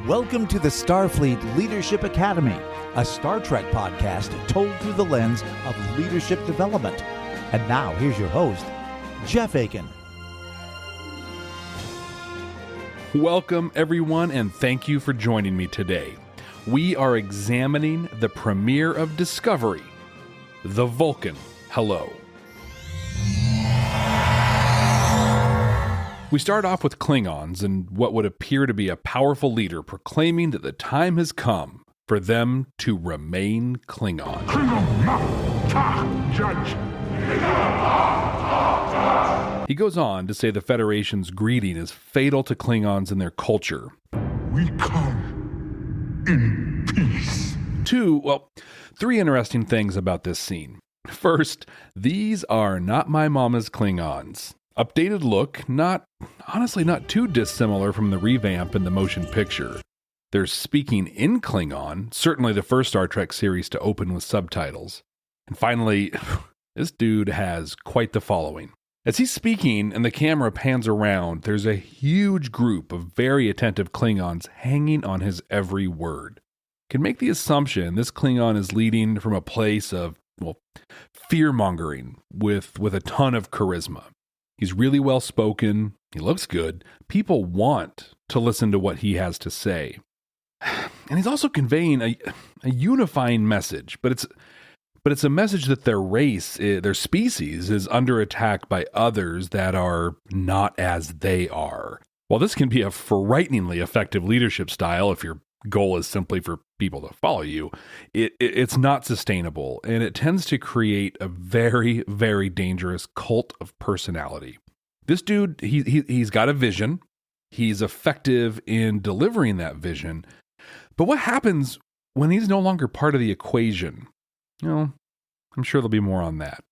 Welcome to the Starfleet Leadership Academy, a Star Trek podcast told through the lens of leadership development. And now, here's your host, Jeff Akin. Welcome, everyone, and thank you for joining me today. We are examining the premiere of Discovery, the Vulcan Hello. We start off with Klingons and what would appear to be a powerful leader proclaiming that the time has come for them to remain Klingon. He goes on to say the Federation's greeting is fatal to Klingons and their culture. We come in peace. Three interesting things about this scene. First, these are not my mama's Klingons. Updated look, honestly not too dissimilar from the revamp in the motion picture. They're speaking in Klingon, certainly the first Star Trek series to open with subtitles. And finally, this dude has quite the following. As he's speaking and the camera pans around, there's a huge group of very attentive Klingons hanging on his every word. Can make the assumption this Klingon is leading from a place of, fear-mongering with a ton of charisma. He's really well-spoken, he looks good, people want to listen to what he has to say. And he's also conveying a unifying message, but it's a message that their race, their species, is under attack by others that are not as they are. While this can be a frighteningly effective leadership style if your goal is simply for people to follow you, it's not sustainable, and it tends to create a very, very dangerous cult of personality. This dude, he's got a vision. He's effective in delivering that vision. But what happens when he's no longer part of the equation? I'm sure there'll be more on that.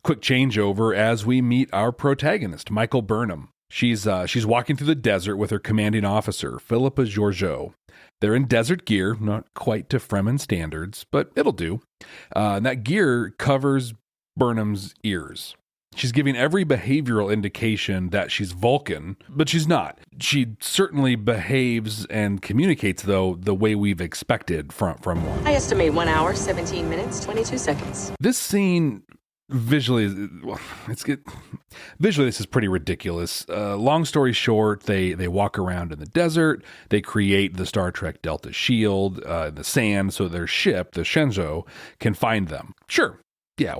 Quick changeover as we meet our protagonist, Michael Burnham. She's walking through the desert with her commanding officer, Philippa Georgiou. They're in desert gear, not quite to Fremen standards, but it'll do. And that gear covers Burnham's ears. She's giving every behavioral indication that she's Vulcan, but she's not. She certainly behaves and communicates, though, the way we've expected from one. I estimate 1 hour, 17 minutes, 22 seconds. This scene... Visually, this is pretty ridiculous. Long story short, they walk around in the desert. They create the Star Trek Delta shield in the sand so their ship, the Shenzhou, can find them. Sure. Yeah,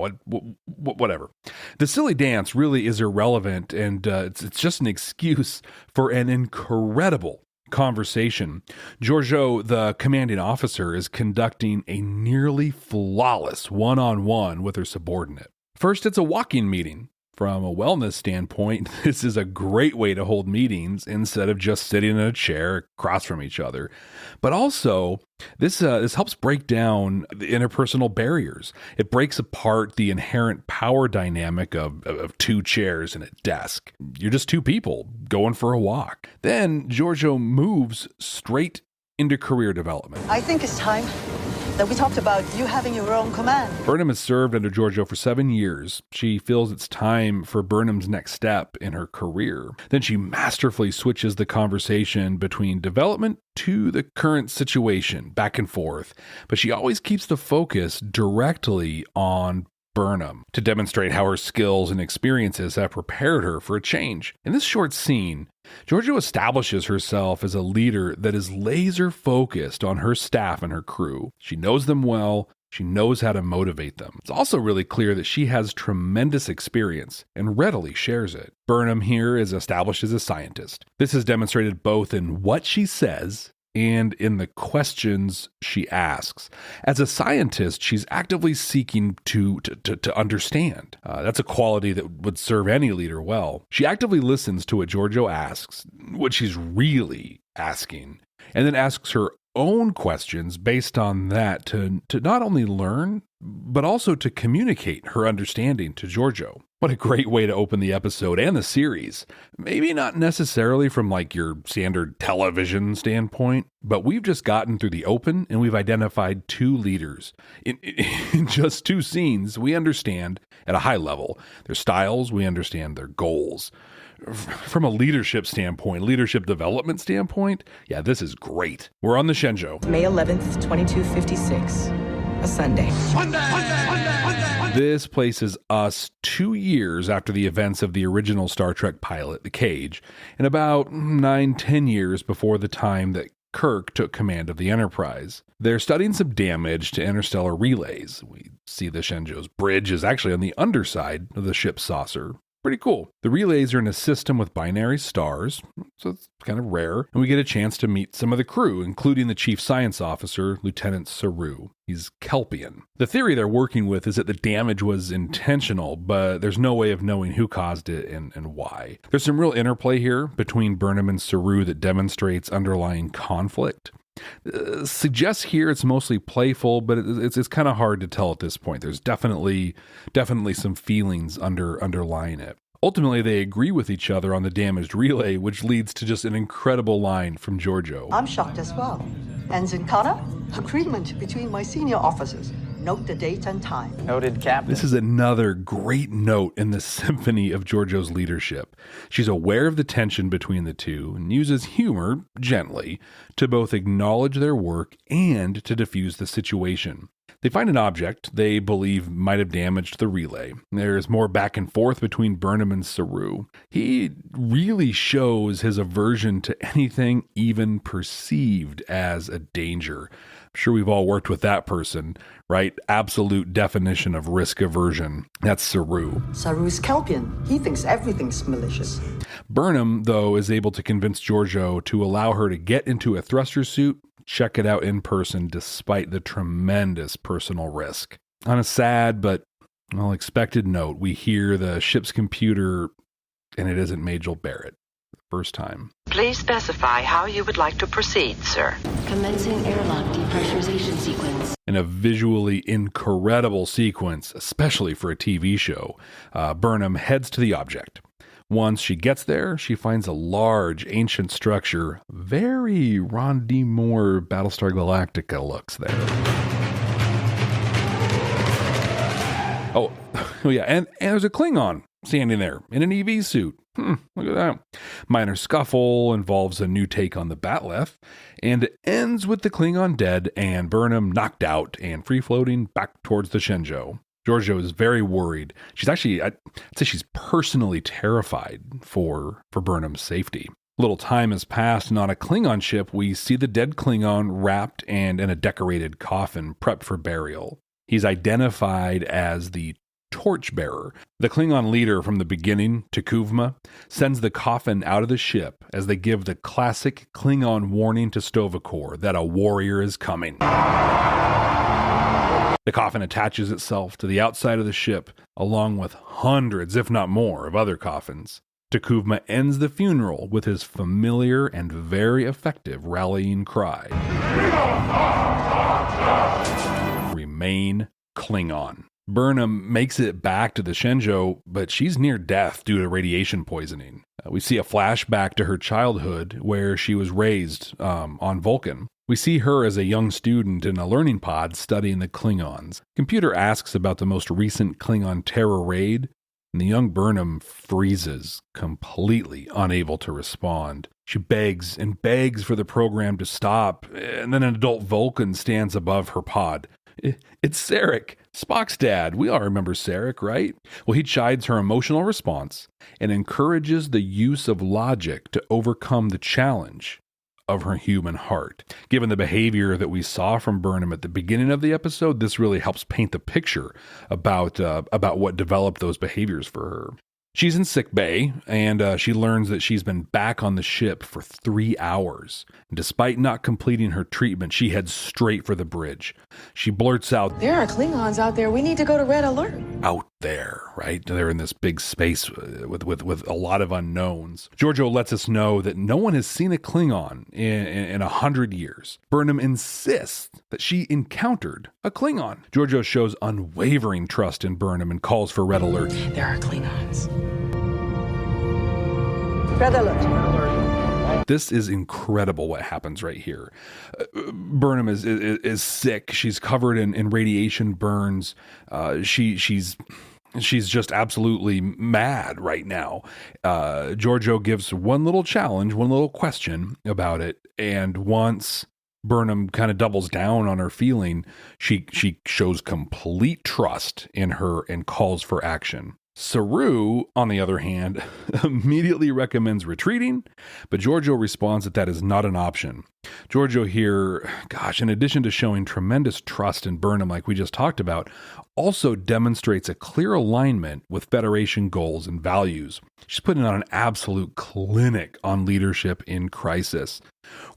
whatever. The silly dance really is irrelevant, and it's just an excuse for an incredible conversation. Georgiou, the commanding officer, is conducting a nearly flawless one-on-one with her subordinate. First, it's a walking meeting. From a wellness standpoint, this is a great way to hold meetings instead of just sitting in a chair across from each other. But also, this helps break down the interpersonal barriers. It breaks apart the inherent power dynamic of two chairs and a desk. You're just two people going for a walk. Then Georgiou moves straight into career development. I think it's time that we talked about you having your own command. Burnham has served under Georgiou for 7 years. She feels it's time for Burnham's next step in her career. Then she masterfully switches the conversation between development to the current situation, back and forth. But she always keeps the focus directly on Burnham to demonstrate how her skills and experiences have prepared her for a change. In this short scene, Georgiou establishes herself as a leader that is laser focused on her staff and her crew. She knows them well. She knows how to motivate them. It's also really clear that she has tremendous experience and readily shares it. Burnham here is established as a scientist. This is demonstrated both in what she says and in the questions she asks. As a scientist, she's actively seeking to understand. That's a quality that would serve any leader well. She actively listens to what Georgiou asks, what she's really asking, and then asks her own questions based on that to not only learn, but also to communicate her understanding to Georgiou. What a great way to open the episode and the series. Maybe not necessarily from like your standard television standpoint, but we've just gotten through the open and we've identified two leaders. In just two scenes, we understand at a high level their styles, we understand their goals. from a leadership standpoint, leadership development standpoint, yeah, this is great. We're on the Shenzhou. May 11th, 2256. A Sunday. This places us 2 years after the events of the original Star Trek pilot, The Cage, and about 9-10 years before the time that Kirk took command of the Enterprise. They're studying some damage to interstellar relays. We see the Shenzhou's bridge is actually on the underside of the ship's saucer. Pretty cool. The relays are in a system with binary stars, so it's kind of rare, and we get a chance to meet some of the crew, including the chief science officer, Lieutenant Saru. He's Kelpian. The theory they're working with is that the damage was intentional, but there's no way of knowing who caused it and why. There's some real interplay here between Burnham and Saru that demonstrates underlying conflict. Suggests here it's mostly playful, but it's kind of hard to tell at this point. There's definitely some feelings underlying it. Ultimately, they agree with each other on the damaged relay, which leads to just an incredible line from Georgiou. I'm shocked as well. Ensign Carter, agreement between my senior officers. Note the date and time. Noted, Captain. This is another great note in the symphony of Georgiou's leadership. She's aware of the tension between the two and uses humor, gently, to both acknowledge their work and to diffuse the situation. They find an object they believe might have damaged the relay. There's more back and forth between Burnham and Saru. He really shows his aversion to anything even perceived as a danger. I'm sure we've all worked with that person, right? Absolute definition of risk aversion. That's Saru. Saru's Kelpian. He thinks everything's malicious. Burnham, though, is able to convince Georgiou to allow her to get into a thruster suit, check it out in person, despite the tremendous personal risk. On a sad but expected note, we hear the ship's computer, and it isn't Majel Barrett. First time. Please specify how you would like to proceed, sir. Commencing airlock depressurization sequence. In a visually incredible sequence, especially for a TV show, Burnham heads to the object. Once she gets there, she finds a large, ancient structure. Very Ron D. Moore Battlestar Galactica looks there. Oh yeah, and there's a Klingon standing there in an EV suit. Look at that. Minor scuffle involves a new take on the Bat'leth, and it ends with the Klingon dead and Burnham knocked out and free-floating back towards the Shenzhou. Georgiou is very worried. She's actually, I'd say she's personally terrified for Burnham's safety. A little time has passed, and on a Klingon ship, we see the dead Klingon wrapped and in a decorated coffin prepped for burial. He's identified as the Torchbearer. The Klingon leader from the beginning, T'Kuvma, sends the coffin out of the ship as they give the classic Klingon warning to Sto-vo-kor that a warrior is coming. The coffin attaches itself to the outside of the ship, along with hundreds, if not more, of other coffins. T'Kuvma ends the funeral with his familiar and very effective rallying cry. Remain Klingon. Burnham makes it back to the Shenzhou, but she's near death due to radiation poisoning. We see a flashback to her childhood where she was raised on Vulcan. We see her as a young student in a learning pod studying the Klingons. Computer asks about the most recent Klingon terror raid, and the young Burnham freezes, completely unable to respond. She begs and begs for the program to stop, and then an adult Vulcan stands above her pod. It's Sarek, Spock's dad. We all remember Sarek, right? Well, he chides her emotional response and encourages the use of logic to overcome the challenge of her human heart. Given the behavior that we saw from Burnham at the beginning of the episode, this really helps paint the picture about what developed those behaviors for her. She's in sickbay, and she learns that she's been back on the ship for 3 hours. And despite not completing her treatment, she heads straight for the bridge. She blurts out, There are Klingons out there. We need to go to red alert. out there, right? They're in this big space with a lot of unknowns. Georgiou lets us know that no one has seen a Klingon in 100 years. Burnham insists that she encountered a Klingon. Georgiou shows unwavering trust in Burnham and calls for red alert. There are Klingons. Red alert. This is incredible what happens right here. Burnham is sick. She's covered in radiation burns. She's she's just absolutely mad right now. Georgiou gives one little challenge, one little question about it, and once Burnham kind of doubles down on her feeling, she shows complete trust in her and calls for action. Saru, on the other hand, immediately recommends retreating, but Georgiou responds that is not an option. Georgiou here, in addition to showing tremendous trust in Burnham like we just talked about, also demonstrates a clear alignment with Federation goals and values. She's putting on an absolute clinic on leadership in crisis.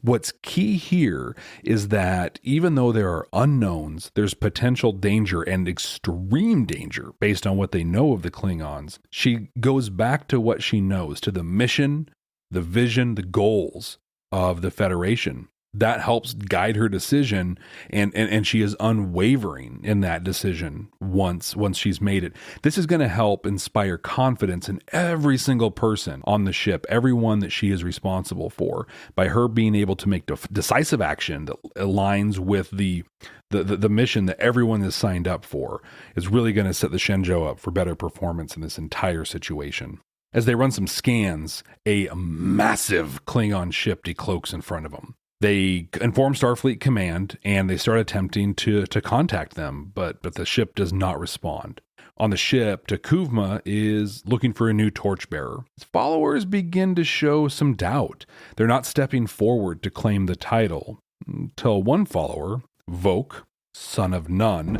What's key here is that even though there are unknowns, there's potential danger and extreme danger based on what they know of the Klingons. She goes back to what she knows, to the mission, the vision, the goals of the Federation. That helps guide her decision, and she is unwavering in that decision once she's made it. This is going to help inspire confidence in every single person on the ship, everyone that she is responsible for, by her being able to make decisive action that aligns with the mission that everyone is signed up for. Is really going to set the Shenzhou up for better performance in this entire situation. As they run some scans, a massive Klingon ship decloaks in front of them. They inform Starfleet Command, and they start attempting to contact them, but the ship does not respond. On the ship, T'Kuvma is looking for a new torchbearer. His followers begin to show some doubt. They're not stepping forward to claim the title, until one follower, Vok, son of Nun,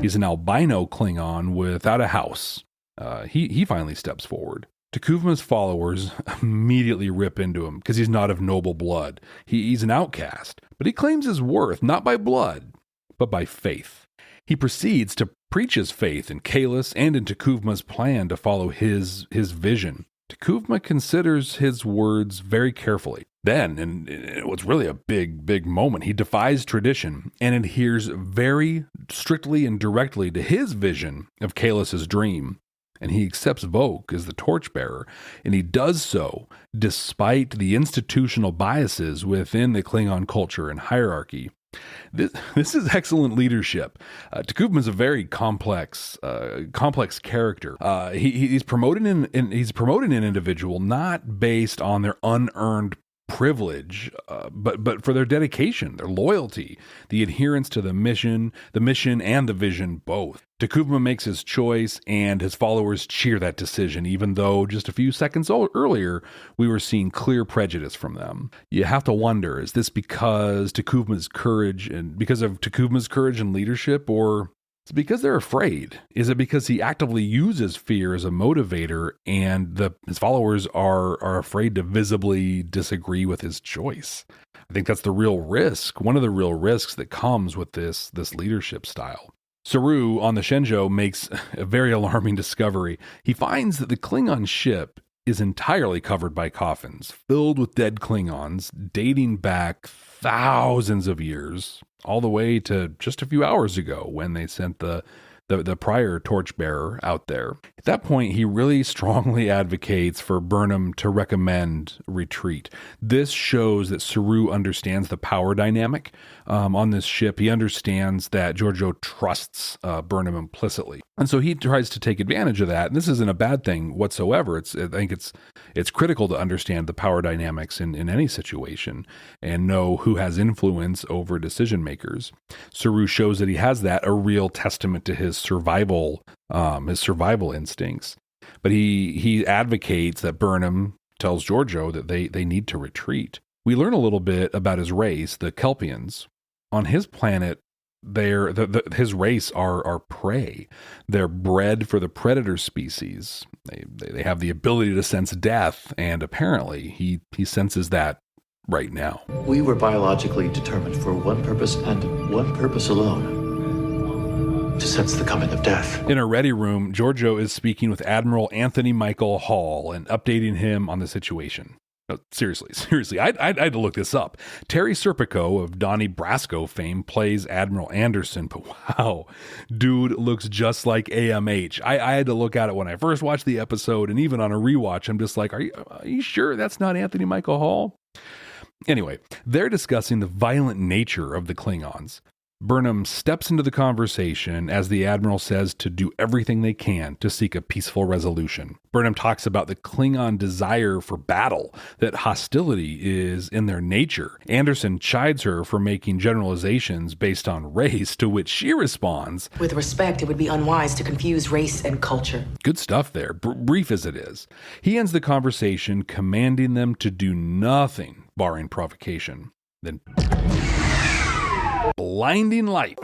he's an albino Klingon without a house. He finally steps forward. T'Kuvma's followers immediately rip into him because he's not of noble blood. He's an outcast, but he claims his worth not by blood, but by faith. He proceeds to preach his faith in Kahless and in T'Kuvma's plan to follow his vision. T'Kuvma considers his words very carefully. Then, and it was really a big moment, he defies tradition and adheres very strictly and directly to his vision of Kahless's dream. And he accepts Vok as the torchbearer, and he does so despite the institutional biases within the Klingon culture and hierarchy. This is excellent leadership. T'Kuvma is a very complex character. He's promoting an individual not based on their unearned privilege, but for their dedication, their loyalty, the adherence to the mission and the vision both. T'Kuvma makes his choice, and his followers cheer that decision, even though just a few seconds earlier, we were seeing clear prejudice from them. You have to wonder, is this because of T'Kuvma's courage and leadership, or is it because they're afraid? Is it because he actively uses fear as a motivator, and his followers are afraid to visibly disagree with his choice? I think that's the real risk, one of the real risks that comes with this leadership style. Saru on the Shenzhou makes a very alarming discovery. He finds that the Klingon ship is entirely covered by coffins, filled with dead Klingons, dating back thousands of years, all the way to just a few hours ago when they sent the prior torchbearer out there. At that point, he really strongly advocates for Burnham to recommend retreat. This shows that Saru understands the power dynamic on this ship. He understands that Georgiou trusts Burnham implicitly. And so he tries to take advantage of that. And this isn't a bad thing whatsoever. I think it's critical to understand the power dynamics in any situation and know who has influence over decision makers. Saru shows that he has that, a real testament to his survival instincts. But he advocates that Burnham tells Georgiou that they need to retreat. We learn a little bit about his race, the Kelpians. On his planet, his race are prey. They're bred for the predator species. They have the ability to sense death, and apparently he senses that right now. We were biologically determined for one purpose and one purpose alone: to sense the coming of death. In a ready room, Georgiou is speaking with Admiral Anthony Michael Hall and updating him on the situation. No, seriously, I had to look this up. Terry Serpico of Donnie Brasco fame plays Admiral Anderson, but wow, dude looks just like AMH. I had to look at it when I first watched the episode, and even on a rewatch, I'm just like, are you sure that's not Anthony Michael Hall? Anyway, they're discussing the violent nature of the Klingons. Burnham steps into the conversation as the Admiral says to do everything they can to seek a peaceful resolution. Burnham talks about the Klingon desire for battle, that hostility is in their nature. Anderson chides her for making generalizations based on race, to which she responds, With respect, it would be unwise to confuse race and culture. Good stuff there, brief as it is. He ends the conversation commanding them to do nothing, barring provocation. Then blinding light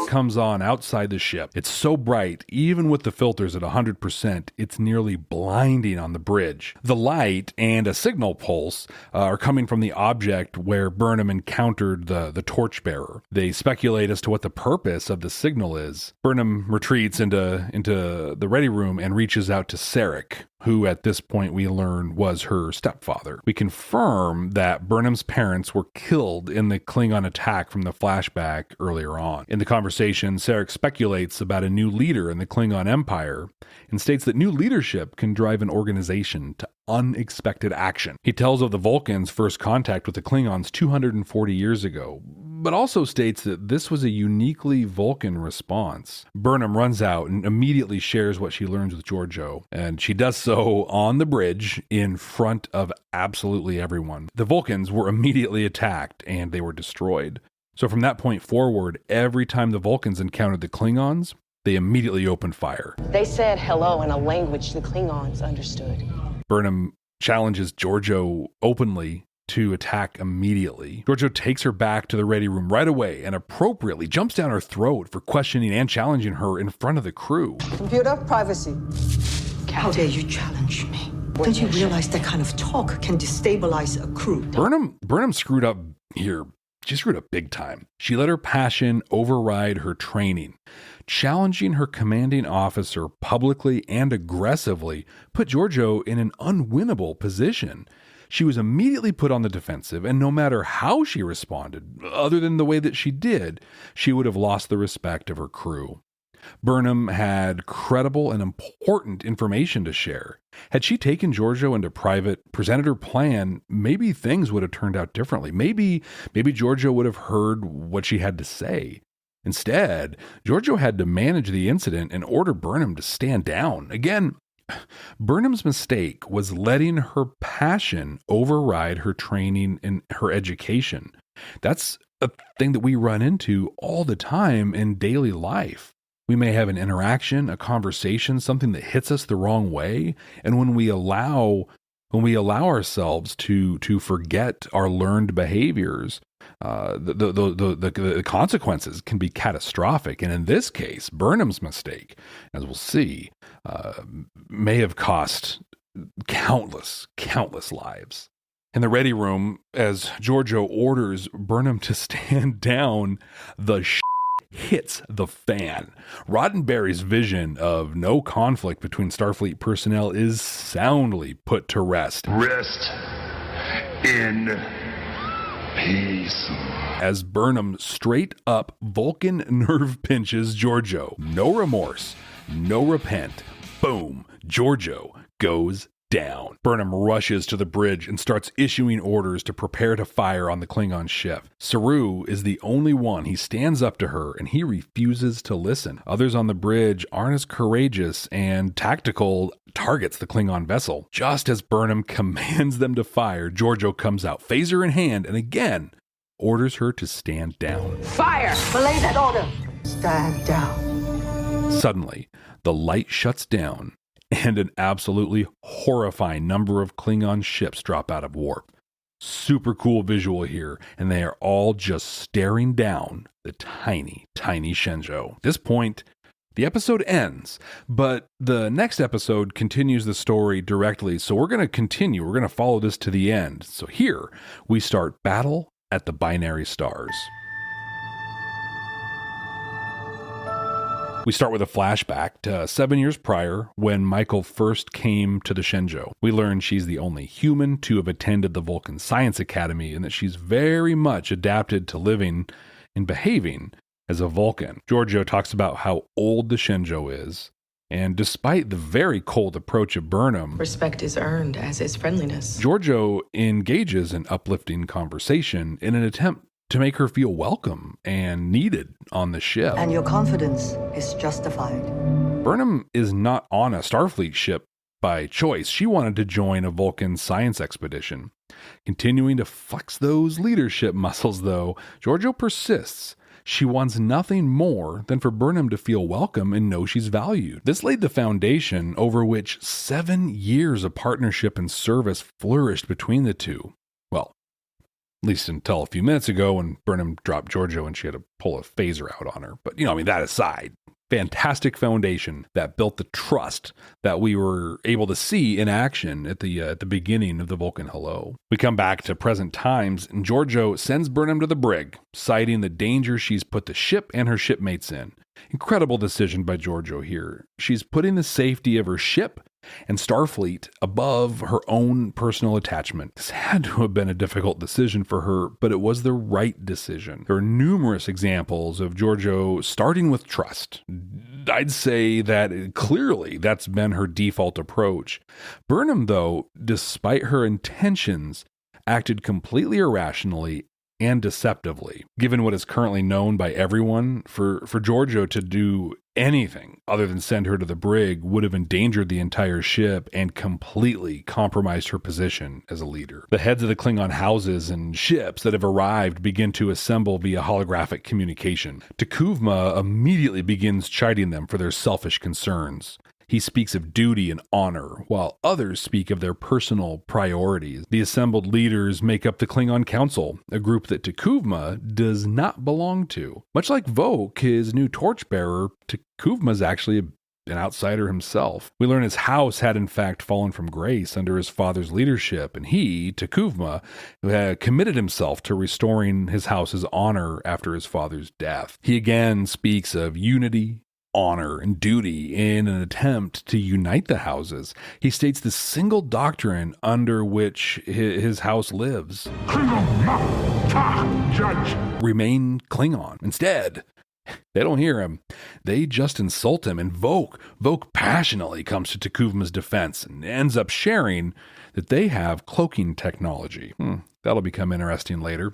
comes on outside the ship. It's so bright, even with the filters at 100%, it's nearly blinding on the bridge. The light and a signal pulse are coming from the object where Burnham encountered the torchbearer. They speculate as to what the purpose of the signal is. Burnham retreats into the ready room and reaches out to Sarek, who at this point we learn was her stepfather. We confirm that Burnham's parents were killed in the Klingon attack from the flashback earlier on. In the conversation, Sarek speculates about a new leader in the Klingon Empire and states that new leadership can drive an organization to unexpected action. He tells of the Vulcans' first contact with the Klingons 240 years ago, but also states that this was a uniquely Vulcan response. Burnham runs out and immediately shares what she learns with Georgiou, and she does so on the bridge in front of absolutely everyone. The Vulcans were immediately attacked and they were destroyed. So from that point forward, every time the Vulcans encountered the Klingons, they immediately opened fire. They said hello in a language the Klingons understood. Burnham challenges Georgiou openly to attack immediately. Georgiou takes her back to the ready room right away and appropriately jumps down her throat for questioning and challenging her in front of the crew. Computer, privacy. How dare you challenge me? Don't you realize that kind of talk can destabilize a crew? Burnham screwed up here. She screwed up big time. She let her passion override her training. Challenging her commanding officer publicly and aggressively put Georgiou in an unwinnable position. She was immediately put on the defensive, and no matter how she responded, other than the way that she did, she would have lost the respect of her crew. Burnham had credible and important information to share. Had she taken Georgiou into private, presented her plan, maybe things would have turned out differently. Maybe Georgiou would have heard what she had to say. Instead, Georgiou had to manage the incident and order Burnham to stand down. Again, Burnham's mistake was letting her passion override her training and her education. That's a thing that we run into all the time in daily life. We may have an interaction, a conversation, something that hits us the wrong way, and when we allow ourselves to forget our learned behaviors, the consequences can be catastrophic. And in this case, Burnham's mistake, as we'll see, may have cost countless lives. In the ready room, as Georgiou orders Burnham to stand down, the hits the fan. Roddenberry's vision of no conflict between Starfleet personnel is soundly put to rest. Rest in peace. As Burnham straight up Vulcan nerve pinches Georgiou. No remorse, no repent. Boom, Georgiou goes down. Burnham rushes to the bridge and starts issuing orders to prepare to fire on the Klingon ship. Saru is the only one. He stands up to her and he refuses to listen. Others on the bridge aren't as courageous and tactical, targets the Klingon vessel. Just as Burnham commands them to fire, Georgiou comes out, phaser in hand, and again orders her to stand down. Fire! Belay that order. Stand down. Suddenly, the light shuts down and an absolutely horrifying number of Klingon ships drop out of warp. Super cool visual here, and they are all just staring down the tiny Shenzhou. At this point, the episode ends, but the next episode continues the story directly, so we're going to continue. We're going to follow this to the end. So here, we start Battle at the Binary Stars. We start with a flashback to 7 years prior when Michael first came to the Shenzhou. We learn she's the only human to have attended the Vulcan Science Academy and that she's very much adapted to living and behaving as a Vulcan. Georgiou talks about how old the Shenzhou is, and despite the very cold approach of Burnham, Respect is earned, as is friendliness. Georgiou engages in uplifting conversation in an attempt to make her feel welcome and needed on the ship. And your confidence is justified. Burnham is not on a Starfleet ship by choice. She wanted to join a Vulcan science expedition. Continuing to flex those leadership muscles, though, Georgiou persists. She wants nothing more than for Burnham to feel welcome and know she's valued. This laid the foundation over which 7 years of partnership and service flourished between the two. Well, at least until a few minutes ago when Burnham dropped Georgiou and she had to pull a phaser out on her. But, that aside, fantastic foundation that built the trust that we were able to see in action at the beginning of the Vulcan Hello. We come back to present times, and Georgiou sends Burnham to the brig, citing the danger she's put the ship and her shipmates in. Incredible decision by Georgiou here. She's putting the safety of her ship and Starfleet above her own personal attachment. This had to have been a difficult decision for her, but it was the right decision. There are numerous examples of Georgiou starting with trust. I'd say that clearly that's been her default approach. Burnham, though, despite her intentions, acted completely irrationally and deceptively. Given what is currently known by everyone, for Georgiou to do anything other than send her to the brig would have endangered the entire ship and completely compromised her position as a leader. The heads of the Klingon houses and ships that have arrived begin to assemble via holographic communication. T'Kuvma immediately begins chiding them for their selfish concerns. He speaks of duty and honor, while others speak of their personal priorities. The assembled leaders make up the Klingon Council, a group that T'Kuvma does not belong to. Much like Voq, his new torchbearer, T'Kuvma is actually an outsider himself. We learn his house had in fact fallen from grace under his father's leadership, and he, T'Kuvma, committed himself to restoring his house's honor after his father's death. He again speaks of unity, honor, and duty in an attempt to unite the houses. He states the single doctrine under which his house lives: remain Klingon. Instead, they don't hear him. They just insult him, and Voq passionately comes to T'Kuvma's defense and ends up sharing that they have cloaking technology. That'll become interesting later.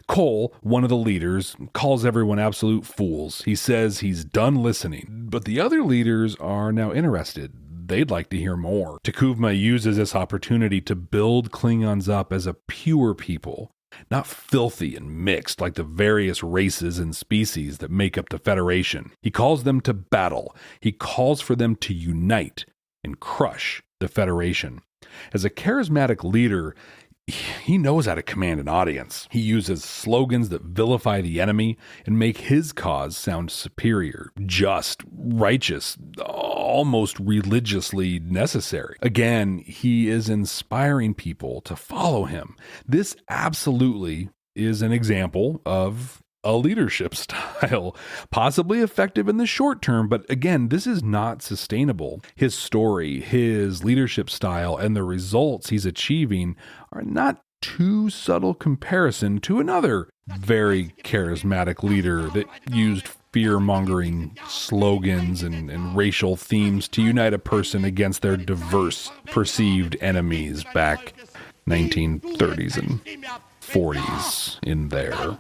Cole, one of the leaders, calls everyone absolute fools. He says he's done listening, but the other leaders are now interested. They'd like to hear more. T'Kuvma uses this opportunity to build Klingons up as a pure people, not filthy and mixed like the various races and species that make up the Federation. He calls them to battle. He calls for them to unite and crush the Federation. As a charismatic leader, he knows how to command an audience. He uses slogans that vilify the enemy and make his cause sound superior, just, righteous, almost religiously necessary. Again, he is inspiring people to follow him. This absolutely is an example of a leadership style, possibly effective in the short term, but again, this is not sustainable. His story, his leadership style, and the results he's achieving are not too subtle comparison to another very charismatic leader that used fear-mongering slogans and racial themes to unite a person against their diverse perceived enemies back 1930s and 40s in there.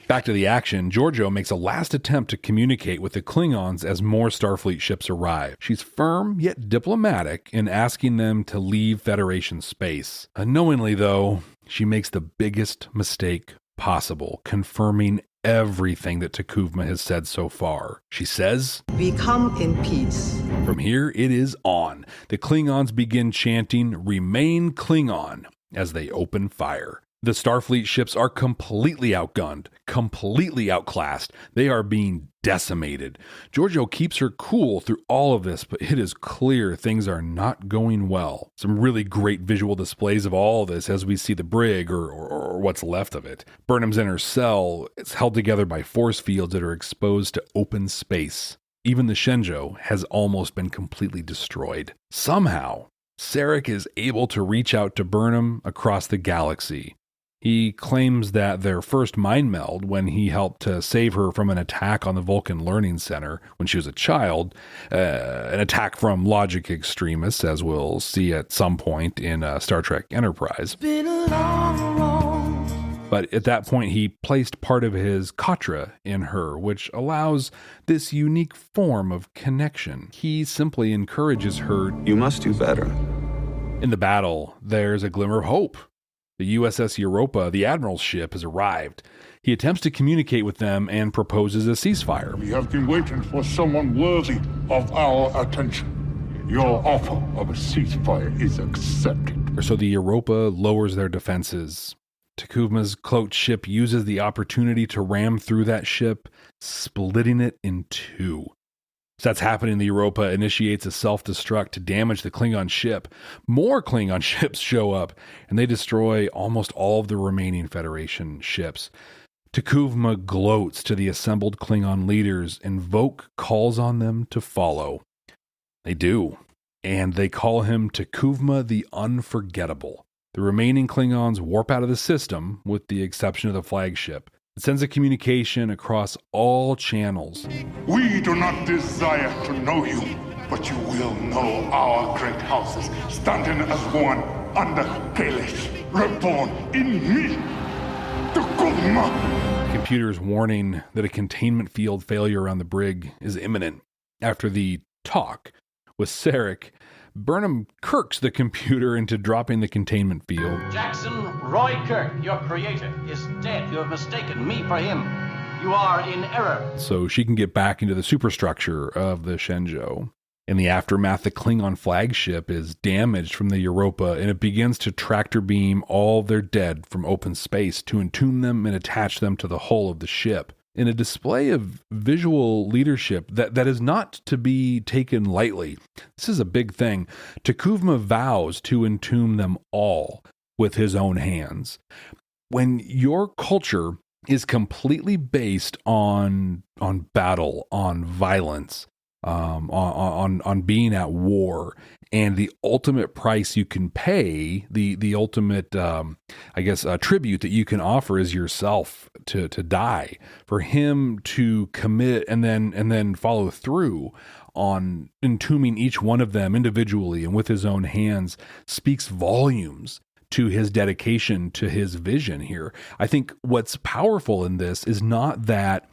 Back to the action, Georgiou makes a last attempt to communicate with the Klingons as more Starfleet ships arrive. She's firm yet diplomatic in asking them to leave Federation space. Unknowingly, though, she makes the biggest mistake possible, confirming everything that T'Kuvma has said so far. She says, "We come in peace." From here, it is on. The Klingons begin chanting, "Remain Klingon," as they open fire. The Starfleet ships are completely outgunned, completely outclassed. They are being decimated. Georgiou keeps her cool through all of this, but it is clear things are not going well. Some really great visual displays of all of this as we see the brig, or what's left of it. Burnham's in her cell. It's held together by force fields that are exposed to open space. Even the Shenzhou has almost been completely destroyed. Somehow, Sarek is able to reach out to Burnham across the galaxy. He claims that their first mind meld, when he helped to save her from an attack on the Vulcan Learning Center when she was a child, an attack from logic extremists, as we'll see at some point in Star Trek Enterprise. Been a long But at that point, he placed part of his katra in her, which allows this unique form of connection. He simply encourages her. You must do better. In the battle, there's a glimmer of hope. The USS Europa, the Admiral's ship, has arrived. He attempts to communicate with them and proposes a ceasefire. We have been waiting for someone worthy of our attention. Your offer of a ceasefire is accepted. So the Europa lowers their defenses. T'Kuvma's cloaked ship uses the opportunity to ram through that ship, splitting it in two. So that's happening. The Europa initiates a self-destruct to damage the Klingon ship. More Klingon ships show up, and they destroy almost all of the remaining Federation ships. T'Kuvma gloats to the assembled Klingon leaders, and Voq calls on them to follow. They do, and they call him T'Kuvma the Unforgettable. The remaining Klingons warp out of the system, with the exception of the flagship. It sends a communication across all channels. We do not desire to know you, but you will know our great houses, standing as one under Kalish, reborn in me, T'Kuvma. Computers warning that a containment field failure around the brig is imminent. After the talk with Sarek, Burnham kirks the computer into dropping the containment field. Jackson Roy Kirk, your creator, is dead. You have mistaken me for him. You are in error. So she can get back into the superstructure of the Shenzhou. In the aftermath, the Klingon flagship is damaged from the Europa, and it begins to tractor beam all their dead from open space to entomb them and attach them to the hull of the ship. In a display of visual leadership that is not to be taken lightly. This is a big thing. T'Kuvma vows to entomb them all with his own hands. When your culture is completely based on battle, on violence, on being at war, and the ultimate price you can pay, the ultimate, tribute that you can offer is yourself to die. For him to commit and then follow through on entombing each one of them individually and with his own hands speaks volumes to his dedication to his vision here. I think what's powerful in this is not that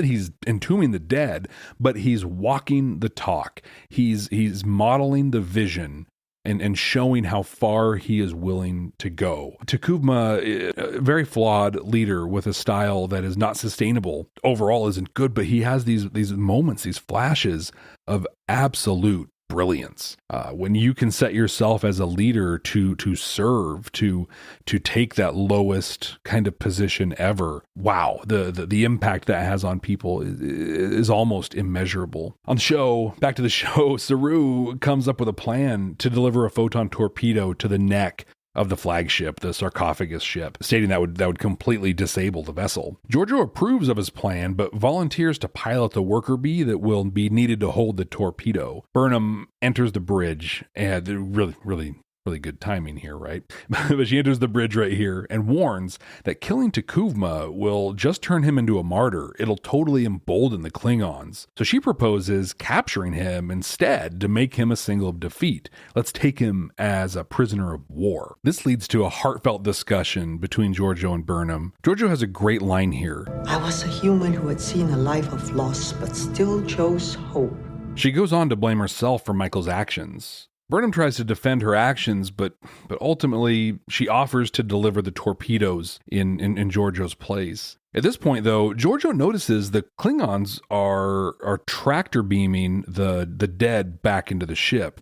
he's entombing the dead, but he's walking the talk. He's modeling the vision and showing how far he is willing to go. T'Kuvma, a very flawed leader with a style that is not sustainable, overall isn't good, but he has these moments, these flashes of absolute brilliance. When you can set yourself as a leader to serve, to take that lowest kind of position ever, wow, the impact that has on people is almost immeasurable. On the show, back to the show, Saru comes up with a plan to deliver a photon torpedo to the neck of the flagship, the sarcophagus ship, stating that would completely disable the vessel. Georgiou approves of his plan, but volunteers to pilot the worker bee that will be needed to hold the torpedo. Burnham enters the bridge, and really good timing here, right? But she enters the bridge right here and warns that killing T'Kuvma will just turn him into a martyr. It'll totally embolden the Klingons. So she proposes capturing him instead to make him a signal of defeat. Let's take him as a prisoner of war. This leads to a heartfelt discussion between Georgiou and Burnham. Georgiou has a great line here. I was a human who had seen a life of loss, but still chose hope. She goes on to blame herself for Michael's actions. Burnham tries to defend her actions, but ultimately she offers to deliver the torpedoes in Georgiou's place. At this point, though, Georgiou notices the Klingons are tractor beaming the dead back into the ship,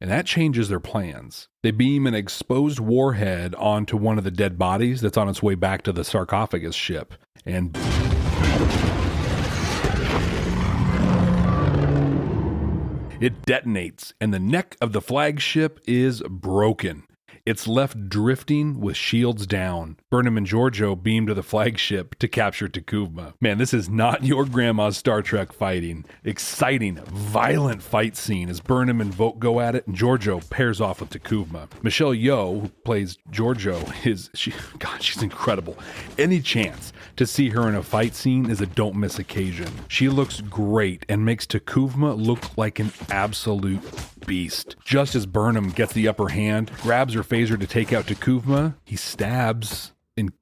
and that changes their plans. They beam an exposed warhead onto one of the dead bodies that's on its way back to the sarcophagus ship, and it detonates, and the neck of the flagship is broken. It's left drifting with shields down. Burnham and Georgiou beam to the flagship to capture T'Kuvma. Man, this is not your grandma's Star Trek fighting. Exciting, violent fight scene as Burnham and Voq go at it, and Georgiou pairs off with T'Kuvma. Michelle Yeoh, who plays Georgiou, she's incredible. Any chance to see her in a fight scene is a don't miss occasion. She looks great and makes T'Kuvma look like an absolute beast. Just as Burnham gets the upper hand, grabs her phaser to take out T'Kuvma, he stabs and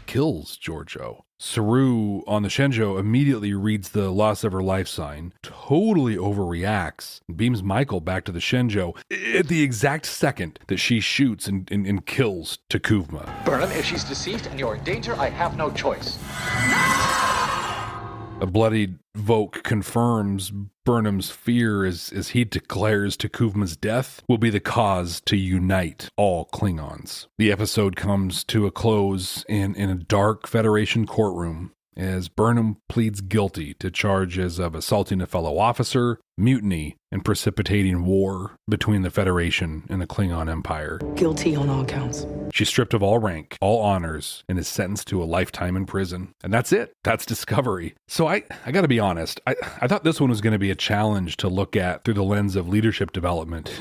kills Georgiou. Saru on the Shenzhou immediately reads the loss of her life sign, totally overreacts, and beams Michael back to the Shenzhou at the exact second that she shoots and kills T'Kuvma. Burnham, if she's deceased and you're in danger, I have no choice. A bloodied Voke confirms Burnham's fear as he declares T'Kuvma's death will be the cause to unite all Klingons. The episode comes to a close in a dark Federation courtroom as Burnham pleads guilty to charges of assaulting a fellow officer, mutiny, and precipitating war between the Federation and the Klingon Empire. Guilty on all counts. She's stripped of all rank, all honors, and is sentenced to a lifetime in prison. And that's it. That's Discovery. So I gotta be honest, I thought this one was going to be a challenge to look at through the lens of leadership development,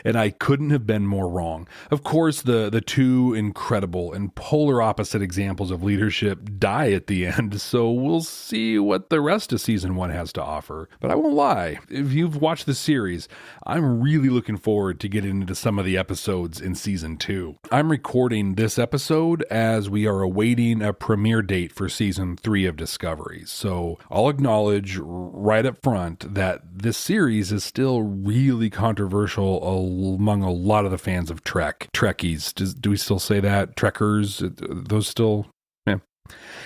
and I couldn't have been more wrong. Of course, the two incredible and polar opposite examples of leadership die at the end, so we'll see what the rest of Season 1 has to offer. But I won't lie, if you've watched the series, I'm really looking forward to getting into some of the episodes in Season 2. I'm recording this episode as we are awaiting a premiere date for Season 3 of Discovery, so I'll acknowledge right up front that this series is still really controversial among a lot of the fans of Trek. Trekkies, do we still say that? Trekkers? Those still... Yeah.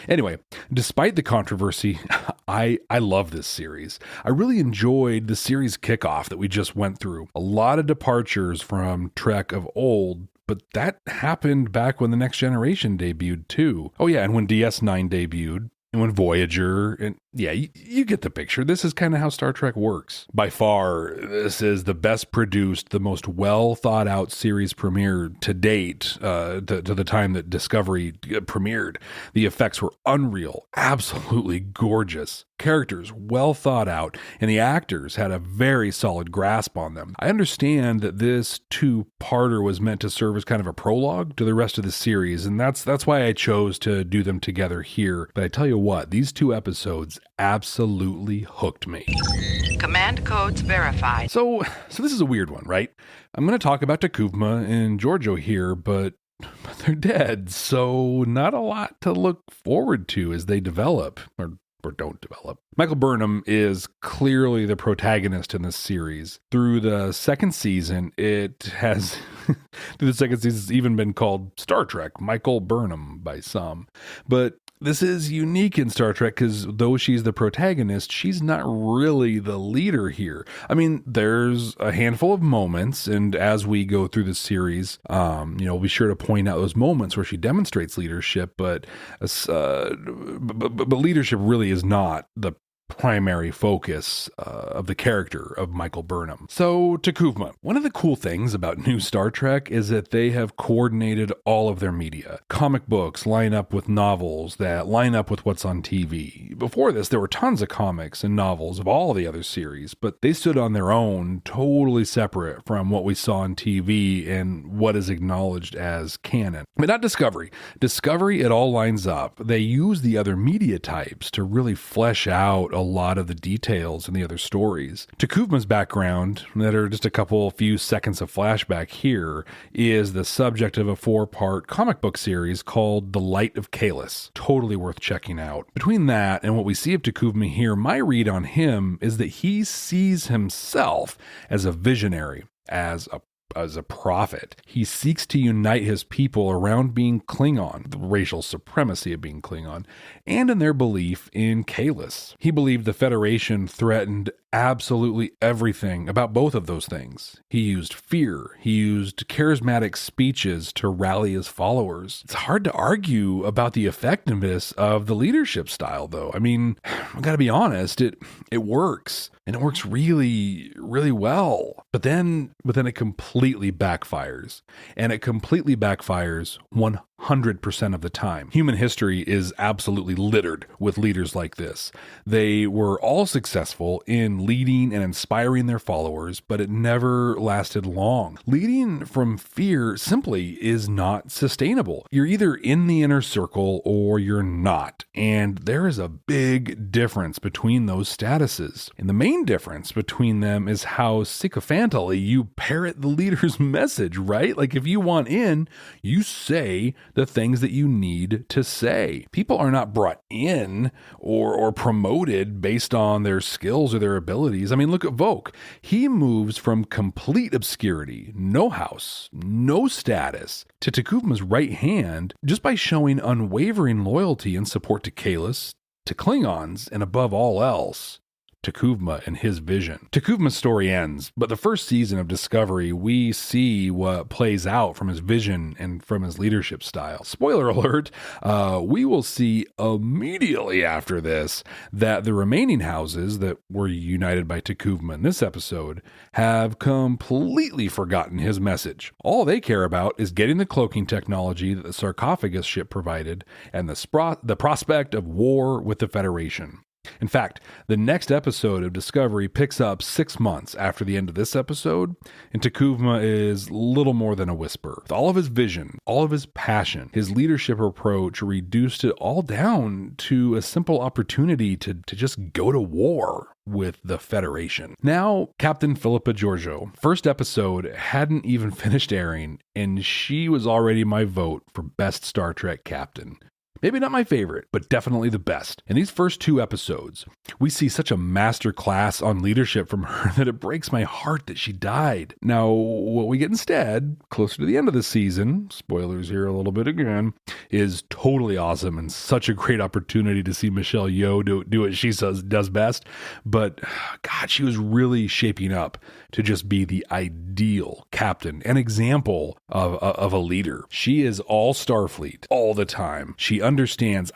Anyway, despite the controversy, I love this series. I really enjoyed the series kickoff that we just went through. A lot of departures from Trek of old, but that happened back when The Next Generation debuted too. Oh yeah, and when DS9 debuted, and when Voyager, and yeah, you get the picture. This is kind of how Star Trek works. By far, this is the best produced, the most well thought out series premiere to date, to the time that Discovery premiered. The effects were unreal, absolutely gorgeous. Characters well thought out, and the actors had a very solid grasp on them. I understand that this two-parter was meant to serve as kind of a prologue to the rest of the series, and that's why I chose to do them together here. But I tell you what, these two episodes absolutely hooked me. Command codes verified. So this is a weird one, right? I'm going to talk about T'Kuvma and Georgiou here, but they're dead, so not a lot to look forward to as they develop, or don't develop. Michael Burnham is clearly the protagonist in this series. Through the second season, it's even been called Star Trek Michael Burnham by some. But this is unique in Star Trek because though she's the protagonist, she's not really the leader here. I mean, there's a handful of moments, and as we go through the series, we'll be sure to point out those moments where she demonstrates leadership, but leadership really is not the primary focus of the character of Michael Burnham. So, T'Kuvma. One of the cool things about new Star Trek is that they have coordinated all of their media. Comic books line up with novels that line up with what's on TV. Before this, there were tons of comics and novels of all the other series, but they stood on their own, totally separate from what we saw on TV and what is acknowledged as canon. But not Discovery. Discovery, it all lines up. They use the other media types to really flesh out a lot of the details in the other stories. T'Kuvma's background, that are just a few seconds of flashback here, is the subject of a 4-part comic book series called The Light of Kahless. Totally worth checking out. Between that and what we see of T'Kuvma here, my read on him is that he sees himself as a visionary, as a prophet. He seeks to unite his people around being Klingon, the racial supremacy of being Klingon, and in their belief in Kahless. He believed the Federation threatened absolutely everything about both of those things. He used fear. He used charismatic speeches to rally his followers. It's hard to argue about the effectiveness of the leadership style, though. I mean, I gotta be honest, it works. And it works really, really well. But then it completely backfires. And it completely backfires 100% of the time. Human history is absolutely littered with leaders like this. They were all successful in leading and inspiring their followers, but it never lasted long. Leading from fear simply is not sustainable. You're either in the inner circle or you're not. And there is a big difference between those statuses. And the main difference between them is how sycophantally you parrot the leader's message, right? Like if you want in, you say the things that you need to say. People are not brought in or promoted based on their skills or their abilities. I mean, look at Vogue. He moves from complete obscurity, no house, no status, to T'Kuvma's right hand just by showing unwavering loyalty and support to Kahless, to Klingons, and above all else, T'Kuvma and his vision. T'Kuvma's story ends, but the first season of Discovery, we see what plays out from his vision and from his leadership style. Spoiler alert, we will see immediately after this that the remaining houses that were united by T'Kuvma in this episode have completely forgotten his message. All they care about is getting the cloaking technology that the sarcophagus ship provided and the prospect of war with the Federation. In fact, the next episode of Discovery picks up 6 months after the end of this episode, and T'Kuvma is little more than a whisper. With all of his vision, all of his passion, his leadership approach reduced it all down to a simple opportunity to just go to war with the Federation. Now, Captain Philippa Georgiou, first episode hadn't even finished airing, and she was already my vote for best Star Trek captain. Maybe not my favorite, but definitely the best. In these first 2 episodes, we see such a master class on leadership from her that it breaks my heart that she died. Now, what we get instead, closer to the end of the season, spoilers here a little bit again, is totally awesome and such a great opportunity to see Michelle Yeoh do what she does best. But God, she was really shaping up to just be the ideal captain, an example of a leader. She is all Starfleet all the time. She understands,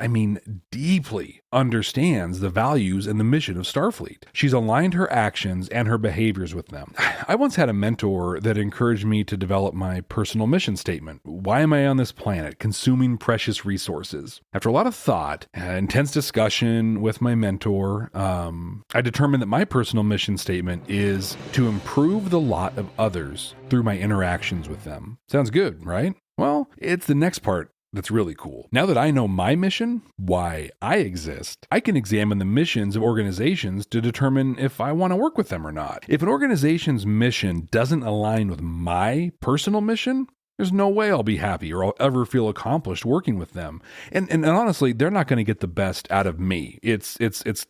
deeply understands the values and the mission of Starfleet. She's aligned her actions and her behaviors with them. I once had a mentor that encouraged me to develop my personal mission statement. Why am I on this planet, consuming precious resources? After a lot of thought, intense discussion with my mentor, I determined that my personal mission statement is to improve the lot of others through my interactions with them. Sounds good, right? Well, it's the next part that's really cool. Now that I know my mission, why I exist, I can examine the missions of organizations to determine if I want to work with them or not. If an organization's mission doesn't align with my personal mission, there's no way I'll be happy or I'll ever feel accomplished working with them. And honestly, they're not going to get the best out of me. It's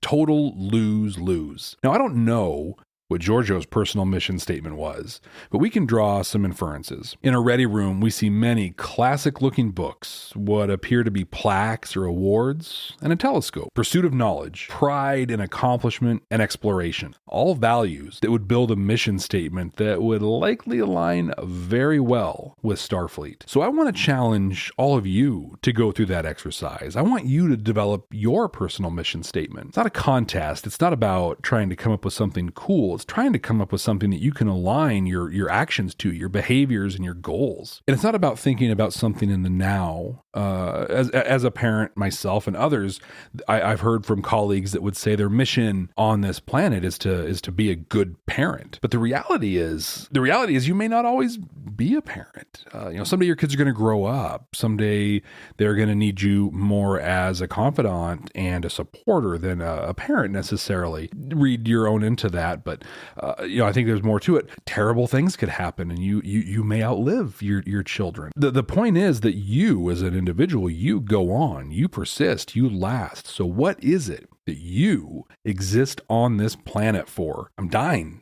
total lose-lose. Now, I don't know what Georgiou's personal mission statement was, but we can draw some inferences. In a ready room, we see many classic-looking books, what appear to be plaques or awards, and a telescope. Pursuit of knowledge, pride in accomplishment, and exploration. All values that would build a mission statement that would likely align very well with Starfleet. So I want to challenge all of you to go through that exercise. I want you to develop your personal mission statement. It's not a contest. It's not about trying to come up with something cool. It's trying to come up with something that you can align your actions to, your behaviors and your goals. And it's not about thinking about something in the now. As a parent myself and others, I've heard from colleagues that would say their mission on this planet is to be a good parent. But the reality is you may not always be a parent. Someday your kids are going to grow up. Someday they're going to need you more as a confidant and a supporter than a parent necessarily. Read your own into that, but I think there's more to it. Terrible things could happen, and you may outlive your children. The point is that you, as an individual, you go on, you persist, you last. So what is it that you exist on this planet for? I'm dying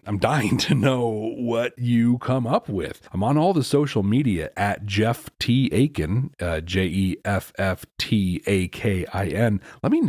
to know what you come up with. I'm on all the social media at Jeff T. Akin, JEFFTAKIN. Let me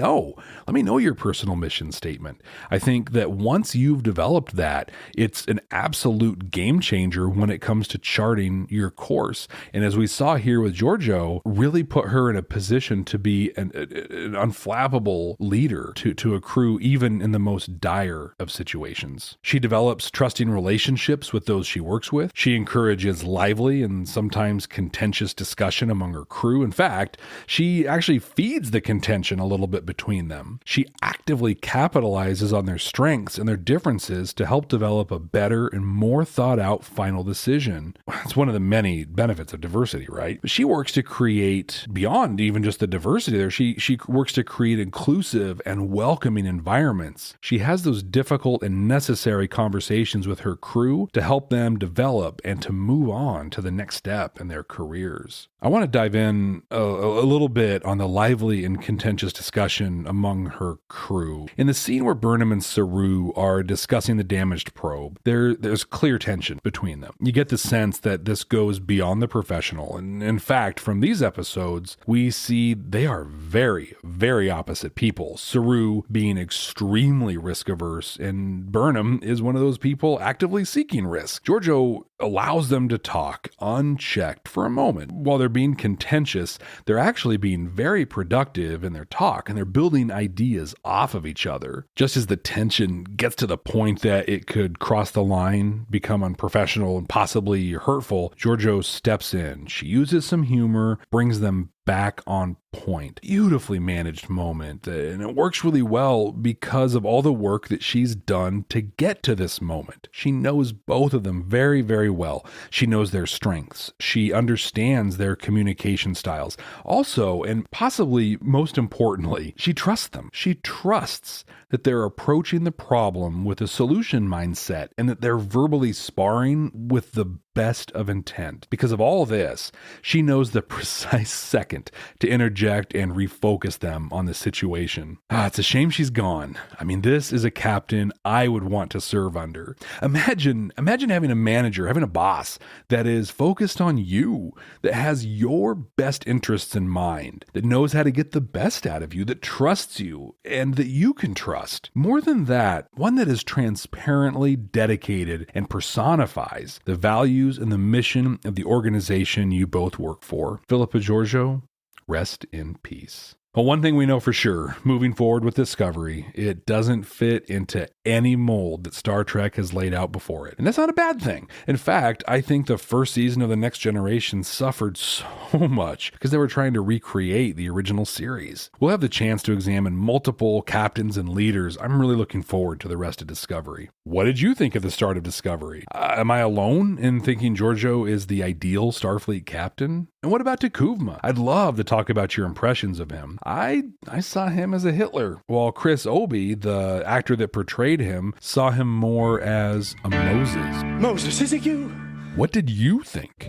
know your personal mission statement. I think that once you've developed that, it's an absolute game changer when it comes to charting your course. And as we saw here with Georgiou, really put her in a position to be an unflappable leader to a crew, even in the most dire of situations. She develops trusting relationships with those she works with. She encourages lively and sometimes contentious discussion among her crew. In fact, she actually feeds the contention a little bit between them. She actively capitalizes on their strengths and their differences to help develop a better and more thought out final decision. It's one of the many benefits of diversity, right? She works to create, beyond even just the diversity there, she works to create inclusive and welcoming environments. She has those difficult and necessary conversations with her crew to help them develop and to move on to the next step in their careers. I want to dive in a little bit on the lively and contentious discussion among her crew. In the scene where Burnham and Saru are discussing the damaged probe, there's clear tension between them. You get the sense that this goes beyond the professional, and in fact, from these episodes, we see they are very, very opposite people. Saru being extremely risk-averse, and Burnham is one of those people actively seeking risk. Georgiou allows them to talk unchecked for a moment. While they're being contentious, they're actually being very productive in their talk, and they're building ideas off of each other. Just as the tension gets to the point that it could cross the line, become unprofessional, and possibly hurtful, Georgiou steps in. She uses some humor, brings them back on point. Beautifully managed moment, and it works really well because of all the work that she's done to get to this moment. She knows both of them very, very well. She knows their strengths. She understands their communication styles. Also, and possibly most importantly, she trusts them. She trusts that they're approaching the problem with a solution mindset and that they're verbally sparring with the best of intent. Because of all this, she knows the precise second to interject and refocus them on the situation. It's a shame she's gone. I mean, this is a captain I would want to serve under. Imagine having a manager, having a boss that is focused on you, that has your best interests in mind, that knows how to get the best out of you, that trusts you, and that you can trust. More than that, one that is transparently dedicated and personifies the values and the mission of the organization you both work for. Philippa Georgiou, rest in peace. Well, one thing we know for sure, moving forward with Discovery, it doesn't fit into any mold that Star Trek has laid out before it. And that's not a bad thing. In fact, I think the first season of The Next Generation suffered so much because they were trying to recreate the original series. We'll have the chance to examine multiple captains and leaders. I'm really looking forward to the rest of Discovery. What did you think of the start of Discovery? Am I alone in thinking Georgiou is the ideal Starfleet captain? And what about T'Kuvma? I'd love to talk about your impressions of him. I saw him as a Hitler, while Chris Obi, the actor that portrayed him, saw him more as a Moses. Moses, is it you? What did you think?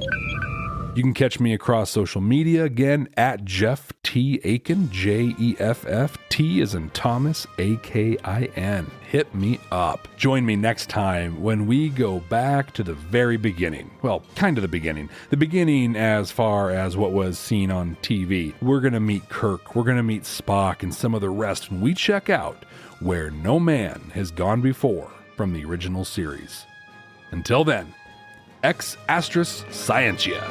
You can catch me across social media, again, at Jeff T. Akin, Jeff, T as in Thomas, Akin. Hit me up. Join me next time when we go back to the very beginning. Well, kind of the beginning. The beginning as far as what was seen on TV. We're going to meet Kirk, we're going to meet Spock, and some of the rest when we check out Where No Man Has Gone Before from the original series. Until then, Ex Astris Scientia.